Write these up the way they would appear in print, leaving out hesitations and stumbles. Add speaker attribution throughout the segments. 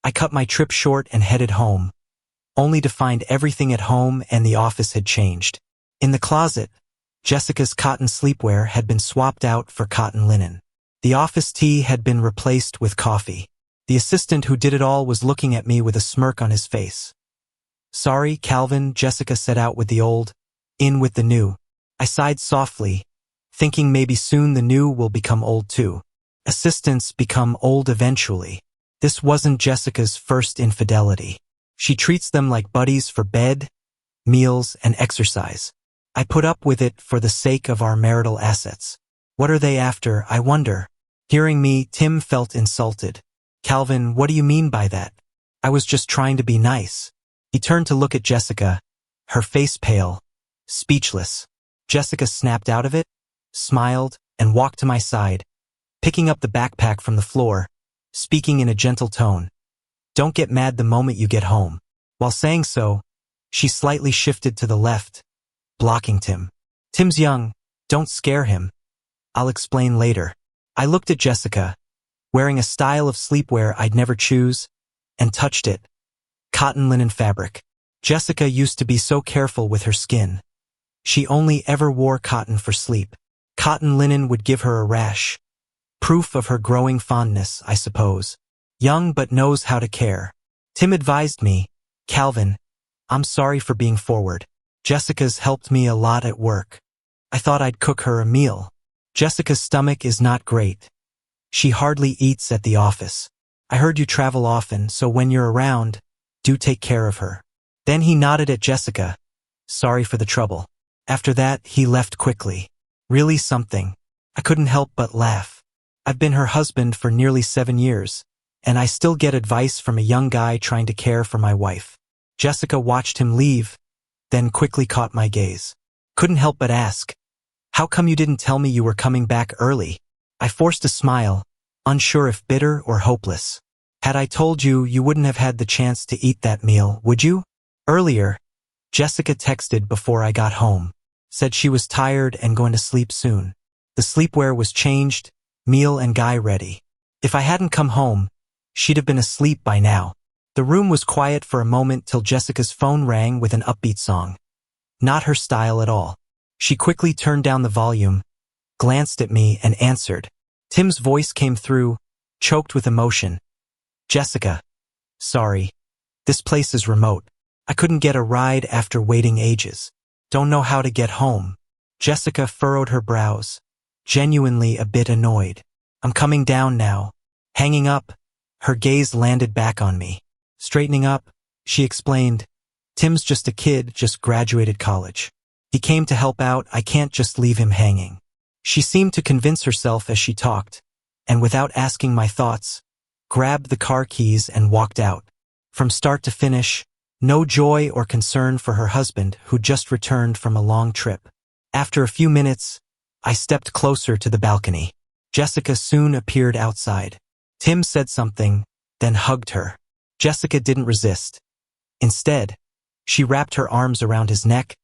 Speaker 1: I cut my trip short and headed home, only to find everything at home and the office had changed. In the closet, Jessica's cotton sleepwear had been swapped out for cotton linen. The office tea had been replaced with coffee. The assistant who did it all was looking at me with a smirk on his face. "Sorry, Calvin," Jessica said, "out with the old, in with the new." I sighed softly, thinking maybe soon the new will become old too. Assistants become old eventually. This wasn't Jessica's first infidelity. She treats them like buddies for bed, meals, and exercise. I put up with it for the sake of our marital assets. What are they after, I wonder? Hearing me, Tim felt insulted. "Calvin, what do you mean by that? I was just trying to be nice." He turned to look at Jessica, her face pale, speechless. Jessica snapped out of it, smiled, and walked to my side, picking up the backpack from the floor, speaking in a gentle tone. "Don't get mad the moment you get home." While saying so, she slightly shifted to the left, blocking Tim. "Tim's young, don't scare him. I'll explain later." I looked at Jessica, wearing a style of sleepwear I'd never choose, and touched it. Cotton linen fabric. Jessica used to be so careful with her skin. She only ever wore cotton for sleep. Cotton linen would give her a rash. Proof of her growing fondness, I suppose. Young but knows how to care. Tim advised me, "Calvin, I'm sorry for being forward. Jessica's helped me a lot at work. I thought I'd cook her a meal. Jessica's stomach is not great. She hardly eats at the office. I heard you travel often, so when you're around, do take care of her." Then he nodded at Jessica. "Sorry for the trouble." After that, he left quickly. Really something. I couldn't help but laugh. I've been her husband for nearly 7 years, and I still get advice from a young guy trying to care for my wife. Jessica watched him leave, then quickly caught my gaze. Couldn't help but ask, "How come you didn't tell me you were coming back early?" I forced a smile, unsure if bitter or hopeless. "Had I told you, you wouldn't have had the chance to eat that meal, would you?" Earlier, Jessica texted before I got home. Said she was tired and going to sleep soon. The sleepwear was changed, meal and guy ready. If I hadn't come home, she'd have been asleep by now. The room was quiet for a moment till Jessica's phone rang with an upbeat song. Not her style at all. She quickly turned down the volume, glanced at me, and answered. Tim's voice came through, choked with emotion. "Jessica, sorry. This place is remote. I couldn't get a ride after waiting ages. Don't know how to get home." Jessica furrowed her brows, genuinely a bit annoyed. "I'm coming down now." Hanging up, her gaze landed back on me. Straightening up, she explained, "Tim's just a kid, just graduated college. He came to help out, I can't just leave him hanging." She seemed to convince herself as she talked, and without asking my thoughts, grabbed the car keys and walked out. From start to finish, no joy or concern for her husband who'd just returned from a long trip. After a few minutes, I stepped closer to the balcony. Jessica soon appeared outside. Tim said something, then hugged her. Jessica didn't resist. Instead, she wrapped her arms around his neck,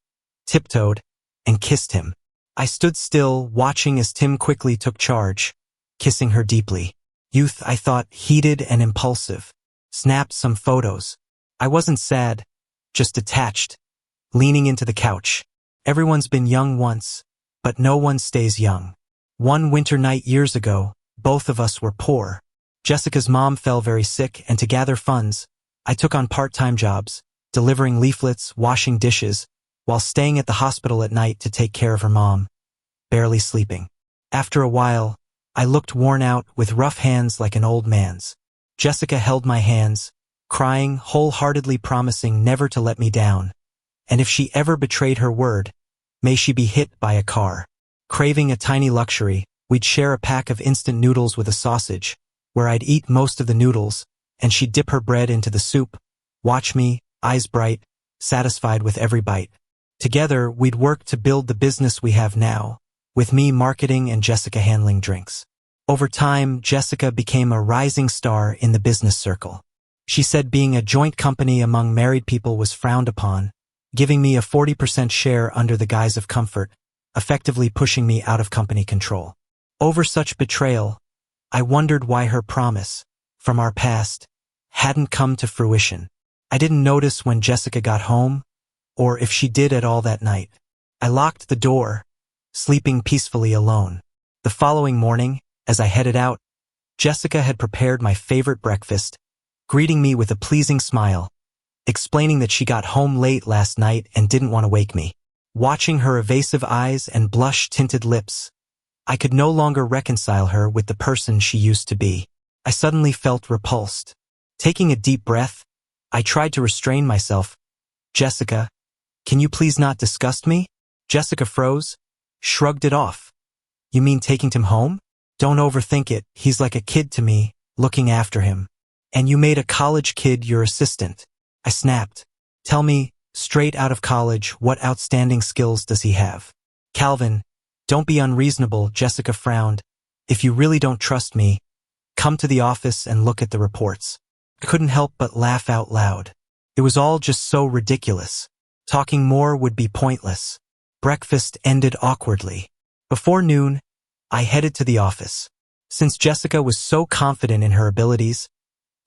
Speaker 1: tiptoed, and kissed him. I stood still, watching as Tim quickly took charge, kissing her deeply. Youth, I thought, heated and impulsive. Snapped some photos. I wasn't sad, just attached, leaning into the couch. Everyone's been young once, but no one stays young. One winter night years ago, both of us were poor. Jessica's mom fell very sick, and to gather funds, I took on part-time jobs, delivering leaflets, washing dishes, while staying at the hospital at night to take care of her mom, barely sleeping. After a while, I looked worn out, with rough hands like an old man's. Jessica held my hands, crying, wholeheartedly promising never to let me down. And if she ever betrayed her word, may she be hit by a car. Craving a tiny luxury, we'd share a pack of instant noodles with a sausage, where I'd eat most of the noodles, and she'd dip her bread into the soup, watch me, eyes bright, satisfied with every bite. Together, we'd work to build the business we have now, with me marketing and Jessica handling drinks. Over time, Jessica became a rising star in the business circle. She said being a joint company among married people was frowned upon, giving me a 40% share under the guise of comfort, effectively pushing me out of company control. Over such betrayal, I wondered why her promise, from our past, hadn't come to fruition. I didn't notice when Jessica got home, or if she did at all that night. I locked the door, sleeping peacefully alone. The following morning, as I headed out, Jessica had prepared my favorite breakfast, greeting me with a pleasing smile, explaining that she got home late last night and didn't want to wake me. Watching her evasive eyes and blush-tinted lips, I could no longer reconcile her with the person she used to be. I suddenly felt repulsed. Taking a deep breath, I tried to restrain myself. "Jessica, can you please not disgust me?" Jessica froze, shrugged it off. "You mean taking Tim home? Don't overthink it, he's like a kid to me, looking after him. And you made a college kid your assistant." I snapped. "Tell me, straight out of college, what outstanding skills does he have?" "Calvin, don't be unreasonable," Jessica frowned. "If you really don't trust me, come to the office and look at the reports." I couldn't help but laugh out loud. It was all just so ridiculous. Talking more would be pointless. Breakfast ended awkwardly. Before noon, I headed to the office. Since Jessica was so confident in her abilities,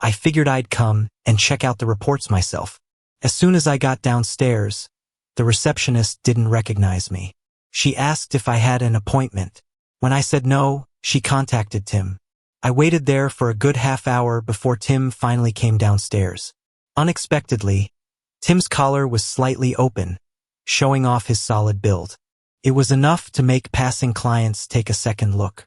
Speaker 1: I figured I'd come and check out the reports myself. As soon as I got downstairs, the receptionist didn't recognize me. She asked if I had an appointment. When I said no, she contacted Tim. I waited there for a good half hour before Tim finally came downstairs. Unexpectedly, Tim's collar was slightly open, showing off his solid build. It was enough to make passing clients take a second look.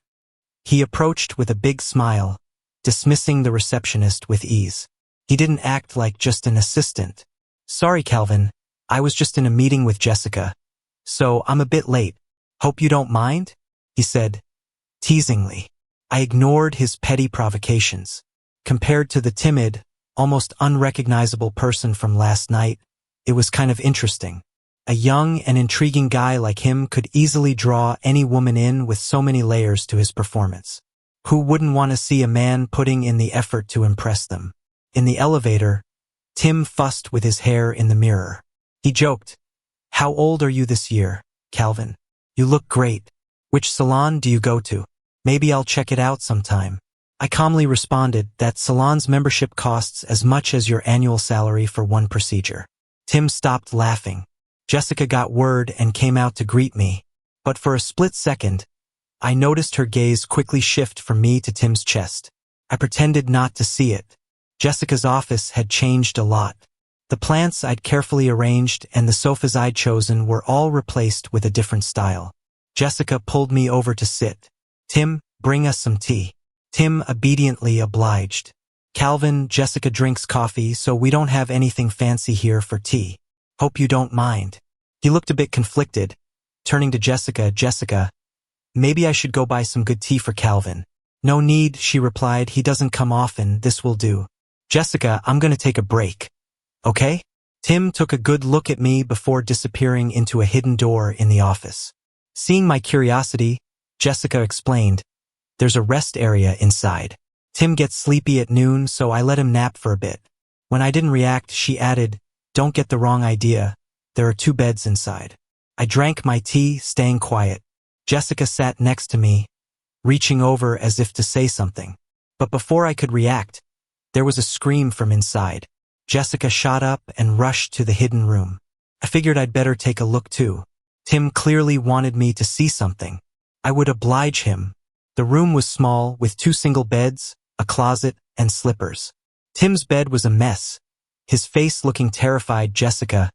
Speaker 1: He approached with a big smile, dismissing the receptionist with ease. He didn't act like just an assistant. "Sorry, Calvin, I was just in a meeting with Jessica, so I'm a bit late. Hope you don't mind?" he said, teasingly. I ignored his petty provocations. Compared to the timid, almost unrecognizable person from last night, it was kind of interesting. A young and intriguing guy like him could easily draw any woman in with so many layers to his performance. Who wouldn't want to see a man putting in the effort to impress them? In the elevator, Tim fussed with his hair in the mirror. He joked, "How old are you this year, Calvin? You look great. Which salon do you go to? Maybe I'll check it out sometime." I calmly responded that salon's membership costs as much as your annual salary for one procedure. Tim stopped laughing. Jessica got word and came out to greet me, but for a split second, I noticed her gaze quickly shift from me to Tim's chest. I pretended not to see it. Jessica's office had changed a lot. The plants I'd carefully arranged and the sofas I'd chosen were all replaced with a different style. Jessica pulled me over to sit. "Tim, bring us some tea." Tim obediently obliged. "Calvin, Jessica drinks coffee, so we don't have anything fancy here for tea. Hope you don't mind." He looked a bit conflicted, turning to Jessica. "Jessica, maybe I should go buy some good tea for Calvin." "No need," she replied. "He doesn't come often. This will do." "Jessica, I'm gonna take a break. Okay?" Tim took a good look at me before disappearing into a hidden door in the office. Seeing my curiosity, Jessica explained, "There's a rest area inside. Tim gets sleepy at noon, so I let him nap for a bit." When I didn't react, she added, "Don't get the wrong idea. There are 2 beds inside." I drank my tea, staying quiet. Jessica sat next to me, reaching over as if to say something. But before I could react, there was a scream from inside. Jessica shot up and rushed to the hidden room. I figured I'd better take a look too. Tim clearly wanted me to see something. I would oblige him. The room was small, with 2 single beds, a closet, and slippers. Tim's bed was a mess, his face looking terrified. "Jessica,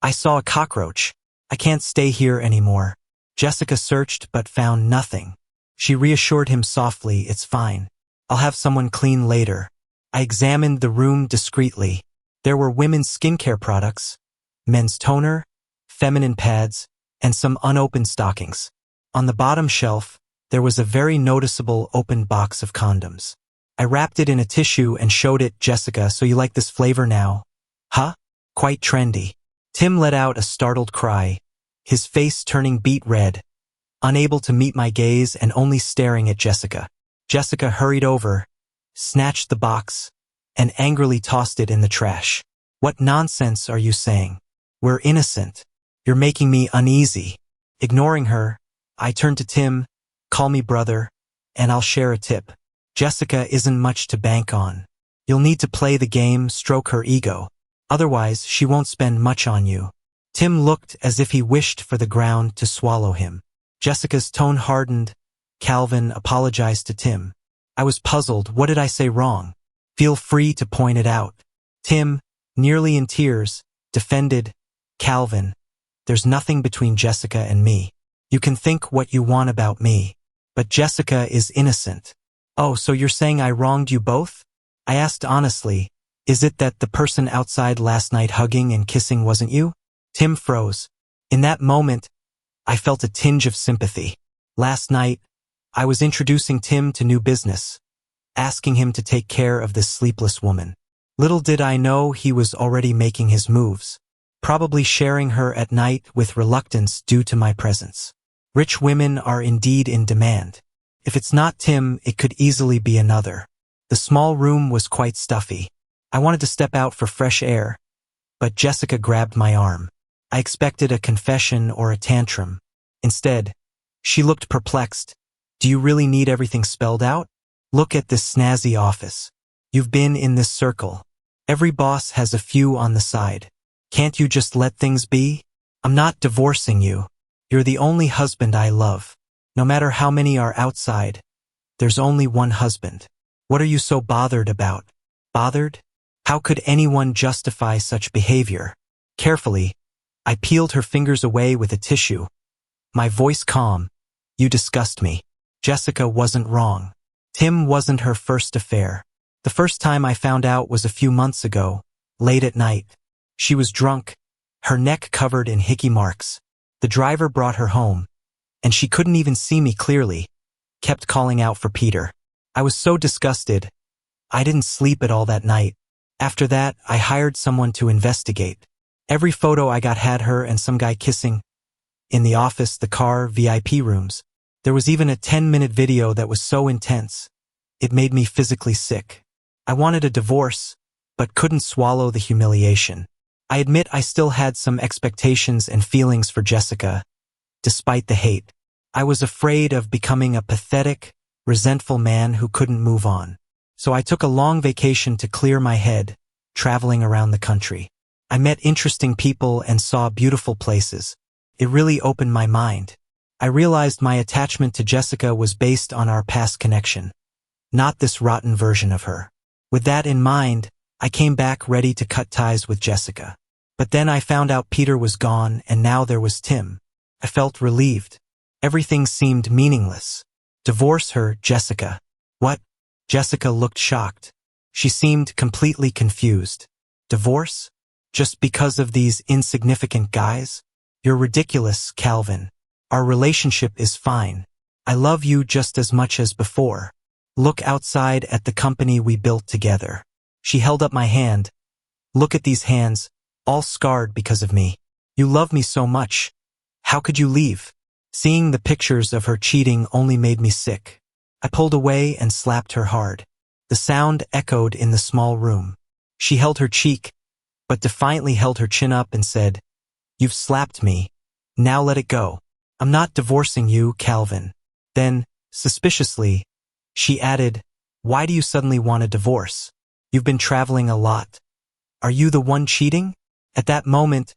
Speaker 1: I saw a cockroach. I can't stay here anymore." Jessica searched but found nothing. She reassured him softly, "It's fine. I'll have someone clean later." I examined the room discreetly. There were women's skincare products, men's toner, feminine pads, and some unopened stockings. On the bottom shelf, there was a very noticeable open box of condoms. I wrapped it in a tissue and showed it. "Jessica, so you like this flavor now? Huh? Quite trendy." Tim let out a startled cry, his face turning beet red, unable to meet my gaze and only staring at Jessica. Jessica hurried over, snatched the box, and angrily tossed it in the trash. "What nonsense are you saying? We're innocent. You're making me uneasy." Ignoring her, I turned to Tim, "Call me brother, and I'll share a tip. Jessica isn't much to bank on." You'll need to play the game, stroke her ego. Otherwise, she won't spend much on you. Tim looked as if he wished for the ground to swallow him. Jessica's tone hardened. Calvin apologized to Tim. I was puzzled. What did I say wrong? Feel free to point it out. Tim, nearly in tears, defended. Calvin, there's nothing between Jessica and me. You can think what you want about me. But Jessica is innocent. Oh, so you're saying I wronged you both? I asked honestly. Is it that the person outside last night hugging and kissing wasn't you? Tim froze. In that moment, I felt a tinge of sympathy. Last night, I was introducing Tim to new business, asking him to take care of this sleepless woman. Little did I know he was already making his moves, probably sharing her at night with reluctance due to my presence. Rich women are indeed in demand. If it's not Tim, it could easily be another. The small room was quite stuffy. I wanted to step out for fresh air, but Jessica grabbed my arm. I expected a confession or a tantrum. Instead, she looked perplexed. Do you really need everything spelled out? Look at this snazzy office. You've been in this circle. Every boss has a few on the side. Can't you just let things be? I'm not divorcing you. You're the only husband I love. No matter how many are outside, there's only one husband. What are you so bothered about? Bothered? How could anyone justify such behavior? Carefully, I peeled her fingers away with a tissue. My voice calm. You disgust me. Jessica wasn't wrong. Tim wasn't her first affair. The first time I found out was a few months ago, late at night. She was drunk, her neck covered in hickey marks. The driver brought her home, and she couldn't even see me clearly, kept calling out for Peter. I was so disgusted. I didn't sleep at all that night. After that, I hired someone to investigate. Every photo I got had her and some guy kissing. In the office, the car, VIP rooms. There was even a 10-minute video that was so intense. It made me physically sick. I wanted a divorce, but couldn't swallow the humiliation. I admit I still had some expectations and feelings for Jessica, despite the hate. I was afraid of becoming a pathetic, resentful man who couldn't move on. So I took a long vacation to clear my head, traveling around the country. I met interesting people and saw beautiful places. It really opened my mind. I realized my attachment to Jessica was based on our past connection, not this rotten version of her. With that in mind, I came back ready to cut ties with Jessica. But then I found out Peter was gone and now there was Tim. I felt relieved. Everything seemed meaningless. Divorce her, Jessica. What? Jessica looked shocked. She seemed completely confused. Divorce? Just because of these insignificant guys? You're ridiculous, Calvin. Our relationship is fine. I love you just as much as before. Look outside at the company we built together. She held up my hand. Look at these hands, all scarred because of me. You love me so much. How could you leave? Seeing the pictures of her cheating only made me sick. I pulled away and slapped her hard. The sound echoed in the small room. She held her cheek, but defiantly held her chin up and said, You've slapped me. Now let it go. I'm not divorcing you, Calvin. Then, suspiciously, she added, Why do you suddenly want a divorce? You've been traveling a lot. Are you the one cheating? At that moment,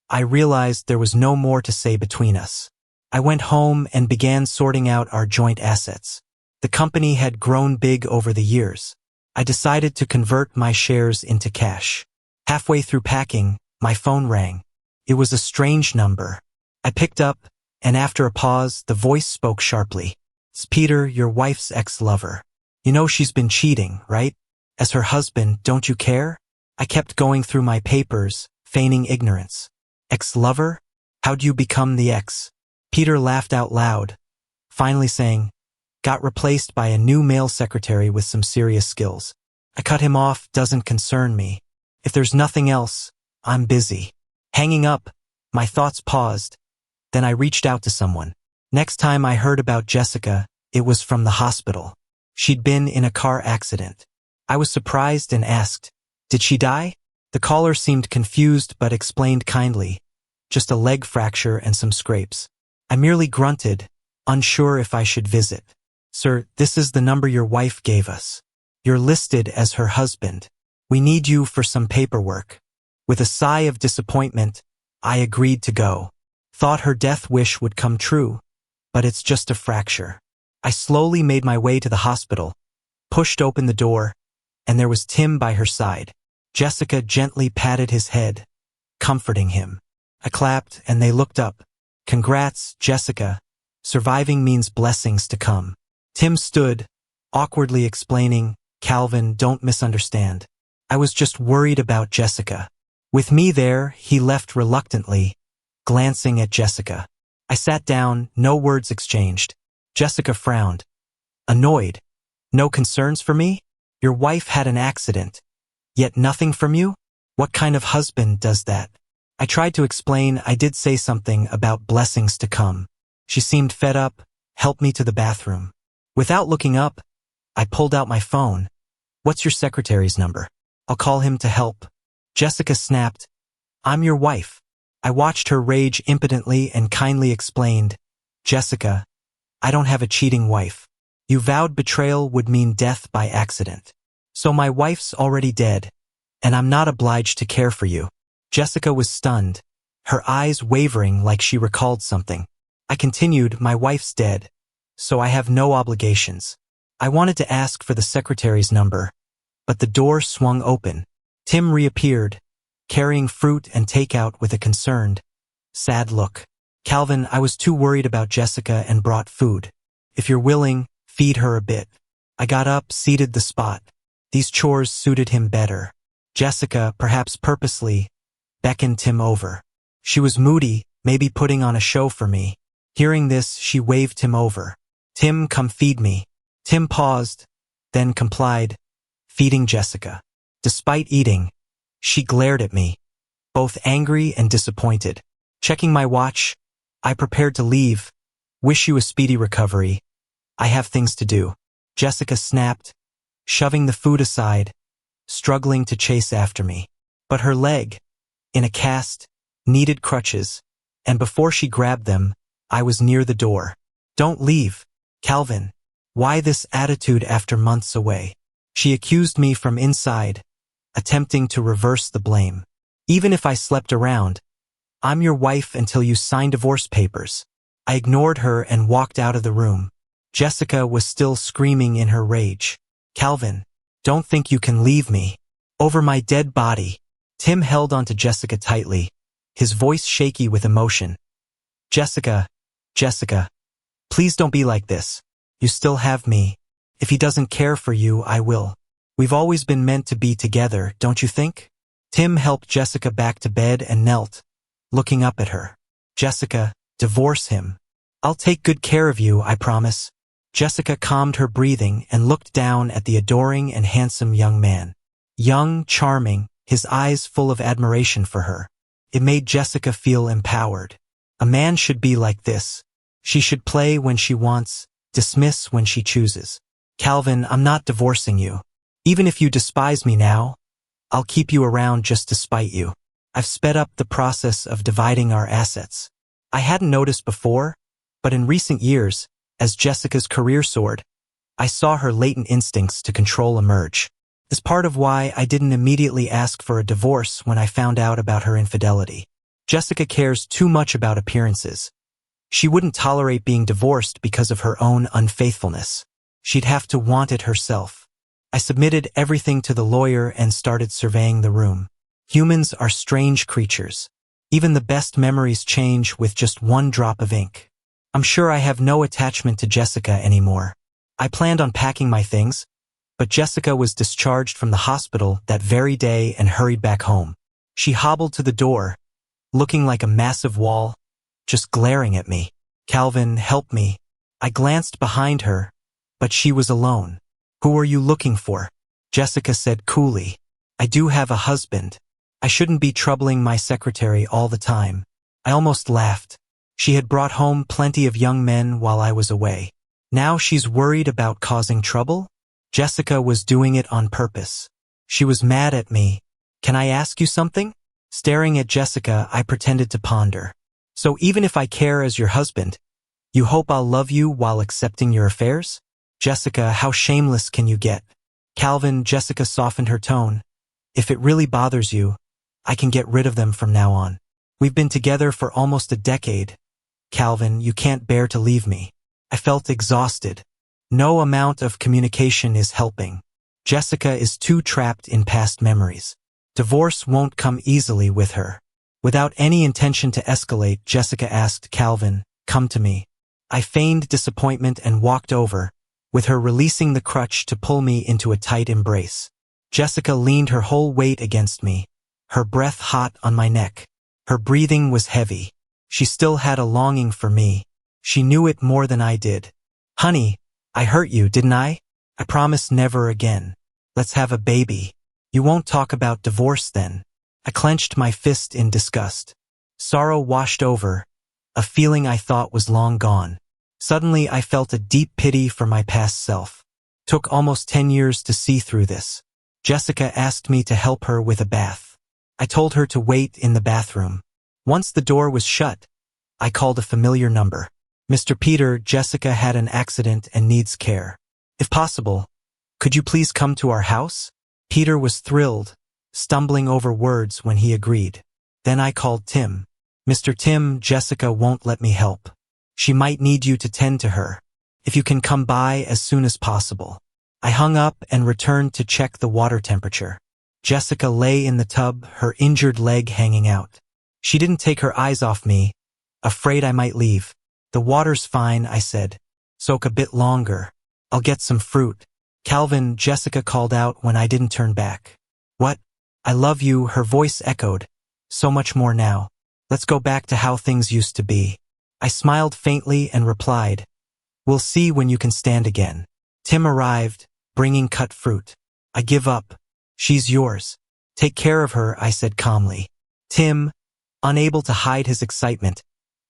Speaker 1: I realized there was no more to say between us. I went home and began sorting out our joint assets. The company had grown big over the years. I decided to convert my shares into cash. Halfway through packing, my phone rang. It was a strange number. I picked up, and after a pause, the voice spoke sharply. It's Peter, your wife's ex-lover. You know she's been cheating, right? As her husband, don't you care? I kept going through my papers, feigning ignorance. Ex-lover? How'd you become the ex? Peter laughed out loud, finally saying, Got replaced by a new male secretary with some serious skills. I cut him off, doesn't concern me. If there's nothing else, I'm busy. Hanging up, my thoughts paused. Then I reached out to someone. Next time I heard about Jessica, it was from the hospital. She'd been in a car accident. I was surprised and asked, Did she die? The caller seemed confused but explained kindly. Just a leg fracture and some scrapes. I merely grunted, unsure if I should visit. Sir, this is the number your wife gave us. You're listed as her husband. We need you for some paperwork. With a sigh of disappointment, I agreed to go. Thought her death wish would come true, but it's just a fracture. I slowly made my way to the hospital, pushed open the door, and there was Tim by her side. Jessica gently patted his head, comforting him. I clapped and they looked up. Congrats, Jessica. Surviving means blessings to come. Tim stood, awkwardly explaining, Calvin, don't misunderstand. I was just worried about Jessica. With me there, he left reluctantly, glancing at Jessica. I sat down, no words exchanged. Jessica frowned. Annoyed. No concerns for me? Your wife had an accident. Yet nothing from you? What kind of husband does that? I tried to explain. I did say something about blessings to come. She seemed fed up, helped me to the bathroom. Without looking up, I pulled out my phone. What's your secretary's number? I'll call him to help. Jessica snapped. I'm your wife. I watched her rage impotently and kindly explained, Jessica, I don't have a cheating wife. You vowed betrayal would mean death by accident. So my wife's already dead, and I'm not obliged to care for you. Jessica was stunned, her eyes wavering like she recalled something. I continued, my wife's dead, so I have no obligations. I wanted to ask for the secretary's number, but the door swung open. Tim reappeared, carrying fruit and takeout with a concerned, sad look. Calvin, I was too worried about Jessica and brought food. If you're willing, feed her a bit. I got up, seated the spot. These chores suited him better. Jessica, perhaps purposely, beckoned Tim over. She was moody, maybe putting on a show for me. Hearing this, she waved him over. Tim, come feed me. Tim paused, then complied, feeding Jessica. Despite eating, she glared at me, both angry and disappointed. Checking my watch, I prepared to leave. Wish you a speedy recovery. I have things to do. Jessica snapped, shoving the food aside, struggling to chase after me. But her leg, in a cast, needed crutches, and before she grabbed them, I was near the door. Don't leave, Calvin. Why this attitude after months away? She accused me from inside, attempting to reverse the blame. Even if I slept around, I'm your wife until you sign divorce papers. I ignored her and walked out of the room. Jessica was still screaming in her rage. Calvin, don't think you can leave me. Over my dead body. Tim held onto Jessica tightly, his voice shaky with emotion. Jessica, please don't be like this. You still have me. If he doesn't care for you, I will. We've always been meant to be together, don't you think? Tim helped Jessica back to bed and knelt, looking up at her. Jessica, divorce him. I'll take good care of you, I promise. Jessica calmed her breathing and looked down at the adoring and handsome young man. Young, charming, his eyes full of admiration for her. It made Jessica feel empowered. A man should be like this. She should play when she wants, dismiss when she chooses. Calvin, I'm not divorcing you. Even if you despise me now, I'll keep you around just to spite you. I've sped up the process of dividing our assets. I hadn't noticed before, but in recent years, as Jessica's career soared, I saw her latent instincts to control emerge. It's part of why I didn't immediately ask for a divorce when I found out about her infidelity. Jessica cares too much about appearances. She wouldn't tolerate being divorced because of her own unfaithfulness. She'd have to want it herself. I submitted everything to the lawyer and started surveying the room. Humans are strange creatures. Even the best memories change with just one drop of ink. I'm sure I have no attachment to Jessica anymore. I planned on packing my things, but Jessica was discharged from the hospital that very day and hurried back home. She hobbled to the door, looking like a massive wall, just glaring at me. Calvin, help me. I glanced behind her, but she was alone. Who are you looking for? Jessica said coolly. I do have a husband. I shouldn't be troubling my secretary all the time. I almost laughed. She had brought home plenty of young men while I was away. Now she's worried about causing trouble? Jessica was doing it on purpose. She was mad at me. Can I ask you something? Staring at Jessica, I pretended to ponder. So even if I care as your husband, you hope I'll love you while accepting your affairs? Jessica, how shameless can you get? Calvin, Jessica softened her tone. If it really bothers you, I can get rid of them from now on. We've been together for almost a decade. Calvin, you can't bear to leave me. I felt exhausted. No amount of communication is helping. Jessica is too trapped in past memories. Divorce won't come easily with her. Without any intention to escalate, Jessica asked Calvin, "Come to me." I feigned disappointment and walked over, with her releasing the crutch to pull me into a tight embrace. Jessica leaned her whole weight against me, her breath hot on my neck. Her breathing was heavy. She still had a longing for me. She knew it more than I did. "Honey, I hurt you, didn't I? I promise never again. Let's have a baby. You won't talk about divorce then." I clenched my fist in disgust. Sorrow washed over, a feeling I thought was long gone. Suddenly I felt a deep pity for my past self. Took almost 10 years to see through this. Jessica asked me to help her with a bath. I told her to wait in the bathroom. Once the door was shut, I called a familiar number. "Mr. Peter, Jessica had an accident and needs care. If possible, could you please come to our house?" Peter was thrilled, stumbling over words when he agreed. Then I called Tim. "Mr. Tim, Jessica won't let me help. She might need you to tend to her. If you can come by as soon as possible." I hung up and returned to check the water temperature. Jessica lay in the tub, her injured leg hanging out. She didn't take her eyes off me, afraid I might leave. "The water's fine," I said. "Soak a bit longer. I'll get some fruit." "Calvin," Jessica called out when I didn't turn back. "What? I love you," her voice echoed. "So much more now. Let's go back to how things used to be." I smiled faintly and replied, "We'll see when you can stand again." Tim arrived, bringing cut fruit. "I give up. She's yours. Take care of her," I said calmly. Tim, unable to hide his excitement,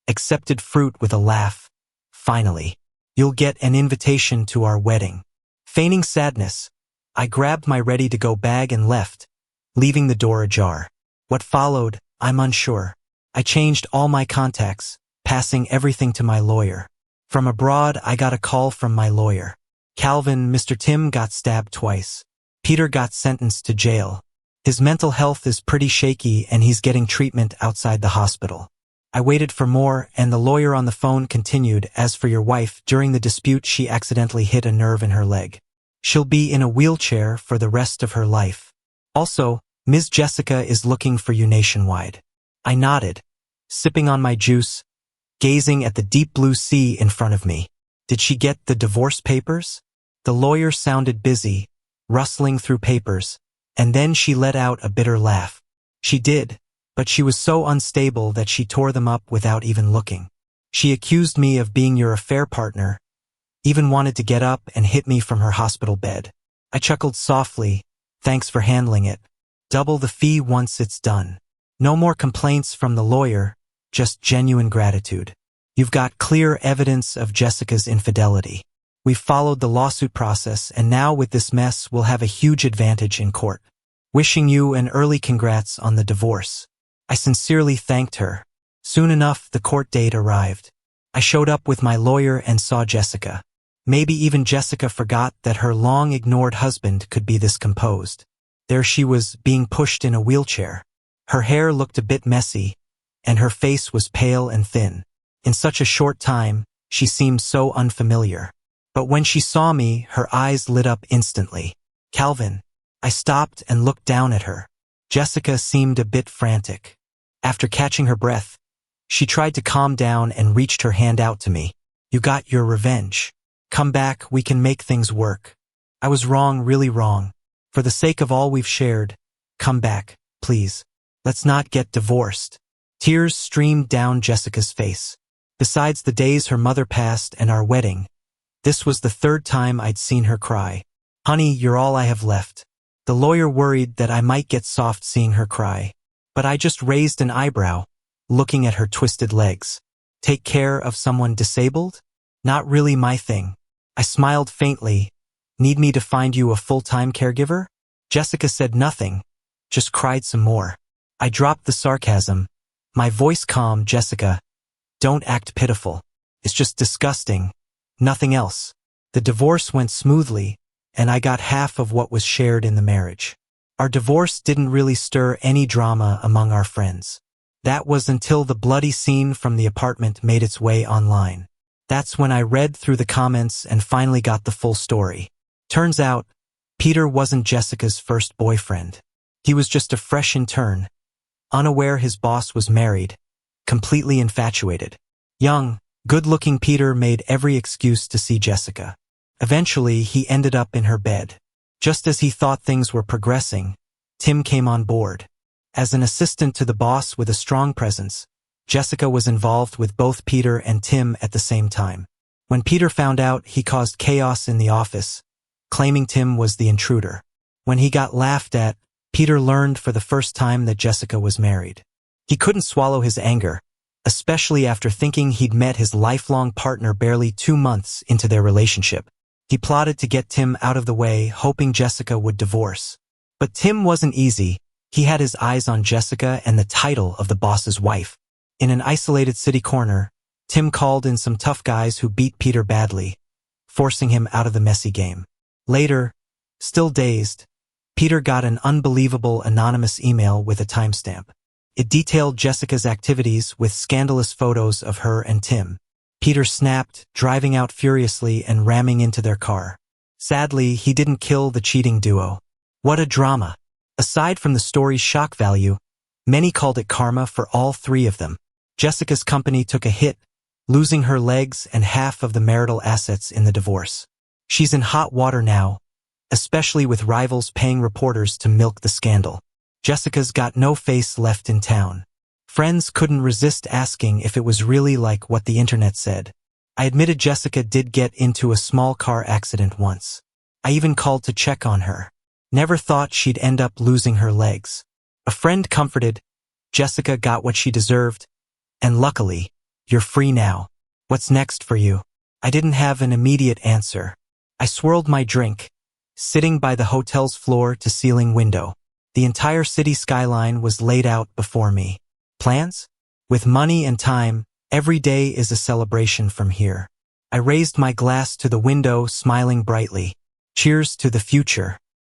Speaker 1: accepted fruit with a laugh. "Finally, you'll get an invitation to our wedding." Feigning sadness, I grabbed my ready-to-go bag and left, leaving the door ajar. What followed, I'm unsure. I changed all my contacts, passing everything to my lawyer. From abroad, I got a call from my lawyer. "Calvin, Mr. Tim got stabbed twice. Peter got sentenced to jail. His mental health is pretty shaky and he's getting treatment outside the hospital." I waited for more, and the lawyer on the phone continued, "As for your wife, during the dispute she accidentally hit a nerve in her leg. She'll be in a wheelchair for the rest of her life. Also, Ms. Jessica is looking for you nationwide." I nodded, sipping on my juice, gazing at the deep blue sea in front of me. "Did she get the divorce papers?" The lawyer sounded busy, rustling through papers, and then she let out a bitter laugh. "She did, but she was so unstable that she tore them up without even looking. She accused me of being your affair partner, even wanted to get up and hit me from her hospital bed." I chuckled softly, "Thanks for handling it. Double the fee once it's done." No more complaints from the lawyer, just genuine gratitude. "You've got clear evidence of Jessica's infidelity. We've followed the lawsuit process, and now with this mess we'll have a huge advantage in court. Wishing you an early congrats on the divorce." I sincerely thanked her. Soon enough, the court date arrived. I showed up with my lawyer and saw Jessica. Maybe even Jessica forgot that her long-ignored husband could be this composed. There she was, being pushed in a wheelchair. Her hair looked a bit messy, and her face was pale and thin. In such a short time, she seemed so unfamiliar. But when she saw me, her eyes lit up instantly. "Calvin." I stopped and looked down at her. Jessica seemed a bit frantic. After catching her breath, she tried to calm down and reached her hand out to me. "You got your revenge. Come back, we can make things work." "I was wrong, really wrong. For the sake of all we've shared, come back, please. Let's not get divorced." Tears streamed down Jessica's face. Besides the days her mother passed and our wedding, this was the third time I'd seen her cry. "Honey, you're all I have left." The lawyer worried that I might get soft seeing her cry, but I just raised an eyebrow, looking at her twisted legs. "Take care of someone disabled? Not really my thing." I smiled faintly. "Need me to find you a full-time caregiver?" Jessica said nothing, just cried some more. I dropped the sarcasm, my voice calm. "Jessica, don't act pitiful. It's just disgusting. Nothing else." The divorce went smoothly, and I got half of what was shared in the marriage. Our divorce didn't really stir any drama among our friends. That was until the bloody scene from the apartment made its way online. That's when I read through the comments and finally got the full story. Turns out, Peter wasn't Jessica's first boyfriend. He was just a fresh intern, unaware his boss was married, completely infatuated. Young, good-looking Peter made every excuse to see Jessica. Eventually, he ended up in her bed. Just as he thought things were progressing, Tim came on board. As an assistant to the boss with a strong presence, Jessica was involved with both Peter and Tim at the same time. When Peter found out, he caused chaos in the office, claiming Tim was the intruder. When he got laughed at, Peter learned for the first time that Jessica was married. He couldn't swallow his anger, especially after thinking he'd met his lifelong partner barely 2 months into their relationship. He plotted to get Tim out of the way, hoping Jessica would divorce. But Tim wasn't easy. He had his eyes on Jessica and the title of the boss's wife. In an isolated city corner, Tim called in some tough guys who beat Peter badly, forcing him out of the messy game. Later, still dazed, Peter got an unbelievable anonymous email with a timestamp. It detailed Jessica's activities with scandalous photos of her and Tim. Peter snapped, driving out furiously and ramming into their car. Sadly, he didn't kill the cheating duo. What a drama! Aside from the story's shock value, many called it karma for all three of them. Jessica's company took a hit, losing her legs and half of the marital assets in the divorce. She's in hot water now, especially with rivals paying reporters to milk the scandal. Jessica's got no face left in town. Friends couldn't resist asking if it was really like what the internet said. I admitted Jessica did get into a small car accident once. I even called to check on her. Never thought she'd end up losing her legs. A friend comforted, Jessica got what she deserved, and luckily, you're free now. What's next for you? I didn't have an immediate answer. I swirled my drink, sitting by the hotel's floor-to-ceiling window. The entire city skyline was laid out before me. Plans? With money and time, every day is a celebration from here. I raised my glass to the window, smiling brightly. Cheers to the future.